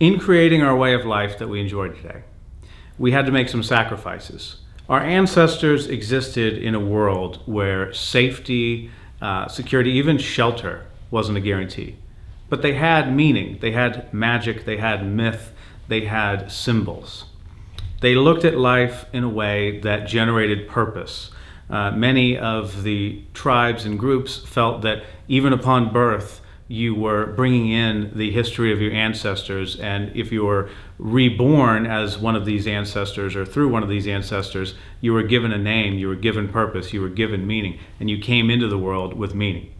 In creating our way of life that we enjoy today, we had to make some sacrifices. Our ancestors existed in a world where safety, security, even shelter wasn't a guarantee. But they had meaning, they had magic, they had myth, they had symbols. They looked at life in a way that generated purpose. Many of the tribes and groups felt that even upon birth, you were bringing in the history of your ancestors, and if you were reborn as one of these ancestors or through one of these ancestors, you were given a name, you were given purpose, you were given meaning, and you came into the world with meaning.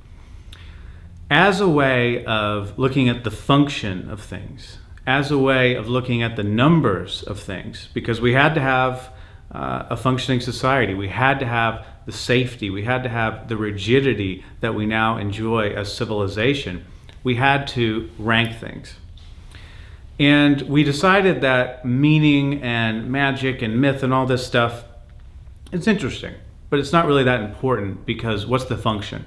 As a way of looking at the function of things, as a way of looking at the numbers of things, because we had to have a functioning society, we had to have the safety, we had to have the rigidity that we now enjoy as civilization, we had to rank things. And we decided that meaning and magic and myth and all this stuff, it's interesting, but it's not really that important, because what's the function?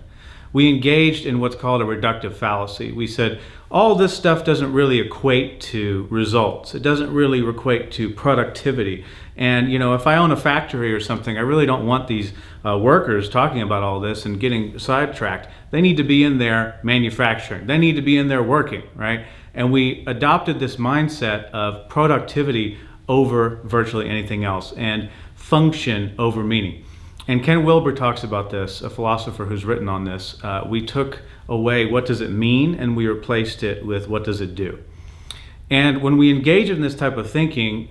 We engaged in what's called a reductive fallacy. We said, all this stuff doesn't really equate to results. It doesn't really equate to productivity. And if I own a factory or something, I really don't want these workers talking about all this and getting sidetracked. They need to be in there manufacturing. They need to be in there working, right? And we adopted this mindset of productivity over virtually anything else and function over meaning. And Ken Wilber talks about this, a philosopher who's written on this. We took away what does it mean and we replaced it with what does it do. And when we engage in this type of thinking,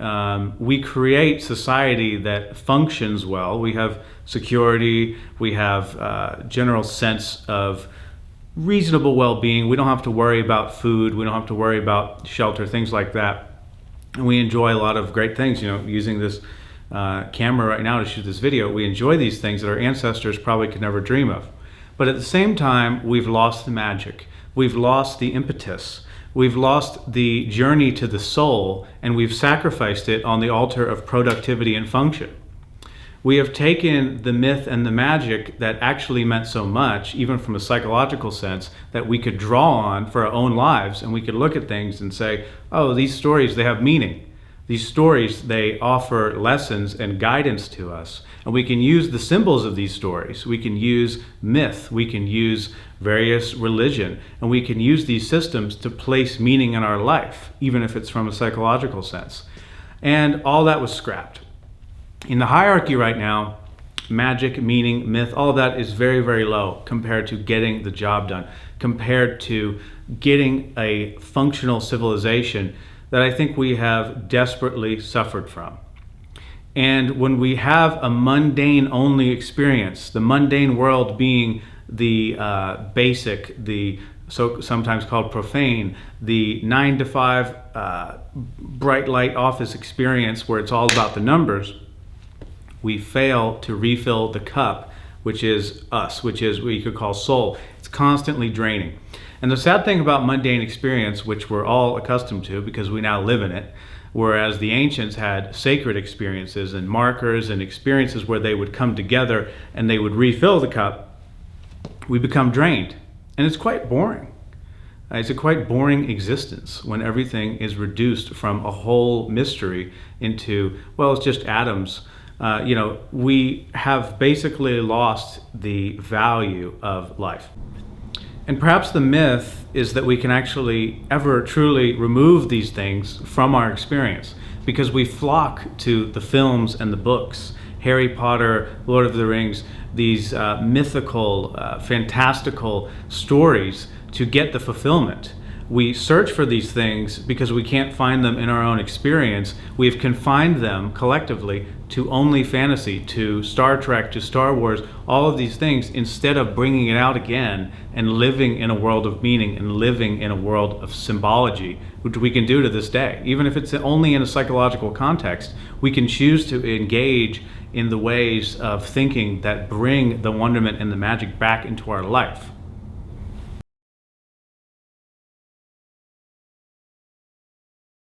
we create society that functions well. We have security, we have general sense of reasonable well-being. We don't have to worry about food, we don't have to worry about shelter, things like that. And we enjoy a lot of great things, using this camera right now to shoot this video. We enjoy these things that our ancestors probably could never dream of. But at the same time, we've lost the magic. We've lost the impetus. We've lost the journey to the soul, and we've sacrificed it on the altar of productivity and function. We have taken the myth and the magic that actually meant so much, even from a psychological sense, that we could draw on for our own lives, and we could look at things and say, oh, these stories, they have meaning. These stories, they offer lessons and guidance to us. And we can use the symbols of these stories. We can use myth. We can use various religion. And we can use these systems to place meaning in our life, even if it's from a psychological sense. And all that was scrapped. In the hierarchy right now, magic, meaning, myth, all of that is very, very low compared to getting the job done, compared to getting a functional civilization that I think we have desperately suffered from. And when we have a mundane only experience, the mundane world being the basic, the sometimes called profane, the 9 to 5 bright light office experience where it's all about the numbers, we fail to refill the cup, which is us, which is what you could call soul. It's constantly draining. And the sad thing about mundane experience, which we're all accustomed to because we now live in it, whereas the ancients had sacred experiences and markers and experiences where they would come together and they would refill the cup, we become drained. And it's quite boring. It's a quite boring existence when everything is reduced from a whole mystery into, well, it's just atoms. We have basically lost the value of life. And perhaps the myth is that we can actually ever truly remove these things from our experience, because we flock to the films and the books, Harry Potter, Lord of the Rings, these mythical, fantastical stories to get the fulfillment. We search for these things because we can't find them in our own experience. We've confined them collectively to only fantasy, to Star Trek, to Star Wars, all of these things, instead of bringing it out again and living in a world of meaning and living in a world of symbology, which we can do to this day. Even if it's only in a psychological context, we can choose to engage in the ways of thinking that bring the wonderment and the magic back into our life.